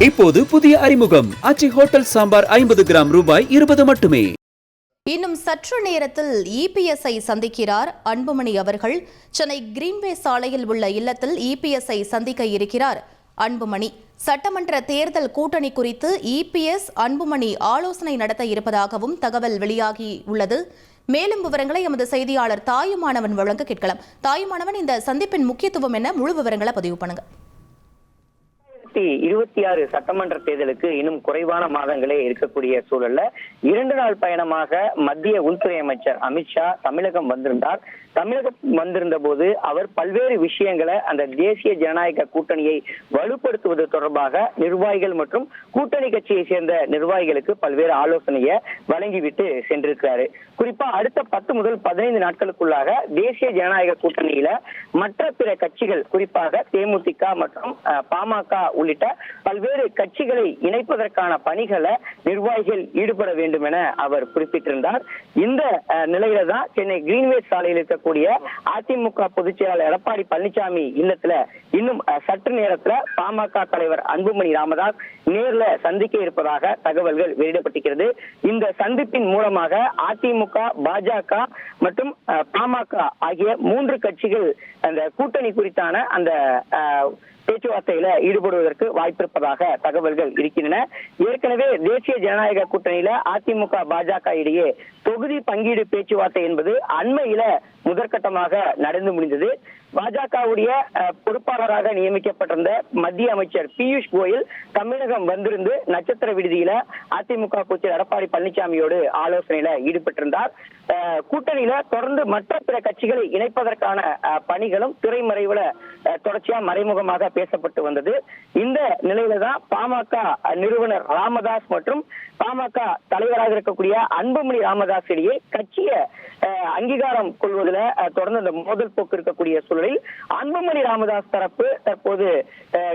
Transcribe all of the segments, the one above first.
இப்போது புதிய அறிமுகம் ஆச்சி ஹோட்டல் சாம்பார் 50 கிராம் ரூபாய் 20 மட்டுமே. இன்னும் சற்று நேரத்தில் இபிஎஸ்ஐ சந்திக்கிறார் அன்புமணி அவர்கள். சென்னை கிரீன்வே சாலையில் உள்ள இல்லத்தில் இபிஎஸ்ஐ சந்திக்க இருக்கிறார் அன்புமணி. சட்டமன்ற தேர்தல் கூட்டணி குறித்து இபிஎஸ் அன்புமணி ஆலோசனை நடத்த இருப்பதாகவும் தகவல் வெளியாகி உள்ளது. மேலும் விவரங்களை எமது செய்தியாளர் தாயுமானவன் வழங்க கேட்கலாம். தாயுமானவன், இந்த சந்திப்பின் முக்கியத்துவம் என்ன? முழு விவரங்களை பதிவு பண்ணுங்க. 2026 சட்டமன்ற தேர்தலுக்கு இன்னும் குறைவான மாதங்களே இருக்கக்கூடிய சூழல்ல 2 நாள் பயணமாக மத்திய உள்துறை அமைச்சர் அமித்ஷா தமிழகம் வந்திருந்தார். தமிழகம் வந்திருந்த போது அவர் பல்வேறு விஷயங்களை அந்த தேசிய ஜனநாயக கூட்டணியை வலுப்படுத்துவது தொடர்பாக நிர்வாகிகள் மற்றும் கூட்டணி கட்சியை சேர்ந்த நிர்வாகிகளுக்கு பல்வேறு ஆலோசனையை வழங்கிவிட்டு சென்றிருக்கிறாரு. குறிப்பா அடுத்த 10 முதல் 15 நாட்களுக்குள்ளாக தேசிய ஜனநாயக கூட்டணியில மற்ற பிற கட்சிகள், குறிப்பாக தேமுதிக மற்றும் பாமக உள்ளிட்ட பல்வேறு கட்சிகளை இணைப்பதற்கான பணிகளை நிர்வாகிகள் ஈடுபட வேண்டும் என அவர் குறிப்பிட்டிருந்தார். இந்த நிலையில தான் சென்னை கிரீன்வே சாலையில் இருக்கக்கூடிய அதிமுக பொதுச் செயலாளர் எடப்பாடி பழனிசாமி இல்லத்துல இன்னும் சற்று நேரத்துல பாமக தலைவர் அன்புமணி ராமதாஸ் நேர்ல சந்திக்க இருப்பதாக தகவல்கள் வெளியிடப்பட்டிருக்கிறது. இந்த சந்திப்பின் மூலமாக அதிமுக, பாஜக மற்றும் பாமக ஆகிய 3 கட்சிகள் அந்த கூட்டணி குறித்தான அந்த பேச்சுவார்த்தையில ஈடுபடுவதற்கு வாய்ப்பிருப்பதாக தகவல்கள் இருக்கின்றன. ஏற்கனவே தேசிய ஜனநாயக கூட்டணியில அதிமுக, பாஜக இடையே தொகுதி பங்கீடு பேச்சுவார்த்தை என்பது அண்மையில முதற்கட்டமாக நடந்து முடிந்தது. பாஜகவுடைய பொறுப்பாளராக நியமிக்கப்பட்டிருந்த மத்திய அமைச்சர் பியூஷ் கோயல் தமிழகம் வந்திருந்து நட்சத்திர விடுதியில அதிமுக பொதுச்செயலாளர் எடப்பாடி பழனிசாமியோடு ஆலோசனையில ஈடுபட்டிருந்தார். கூட்டணியில தொடர்ந்து மற்ற பிற கட்சிகளை இணைப்பதற்கான பணிகளும் திரைமறைவுல தொடர்ச்சியா மறைமுகமாக பேசப்பட்டு வந்தது. இந்த நிலையில தான் பாமக நிறுவனர் ராமதாஸ் மற்றும் பாமக தலைவராக இருக்கக்கூடிய அன்புமணி ராமதாஸ் இடையே கட்சியை அங்கீகாரம் கொள்வதில் தொடர்ந்து அந்த மோதல் போக்கு இருக்கக்கூடிய சூழலில் அன்புமணி ராமதாஸ் தரப்பு தற்போது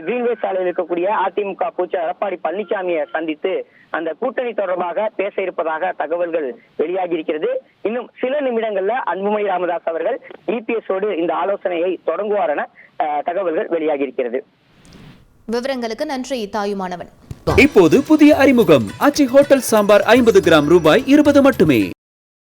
கிரீன்வே சாலையில் இருக்கக்கூடிய அதிமுக பொதுச்செயலாளர் எடப்பாடி பழனிசாமியை சந்தித்து அந்த கூட்டணி தொடர்பாக பேச இருப்பதாக தகவல்கள் வெளியாகி இருக்கிறது. இன்னும் சில நிமிடங்கள்ல அன்புமணி ராமதாஸ் அவர்கள் இபிஎஸோடு இந்த ஆலோசனையை தொடங்குவார் என தகவல்கள் வெளியாகி இருக்கிறது. விவரங்களுக்கு நன்றி தாயுமானவன். இப்போது புதிய அறிமுகம் ஆச்சி ஹோட்டல் சாம்பார் 50 கிராம் ரூபாய் 20 மட்டுமே.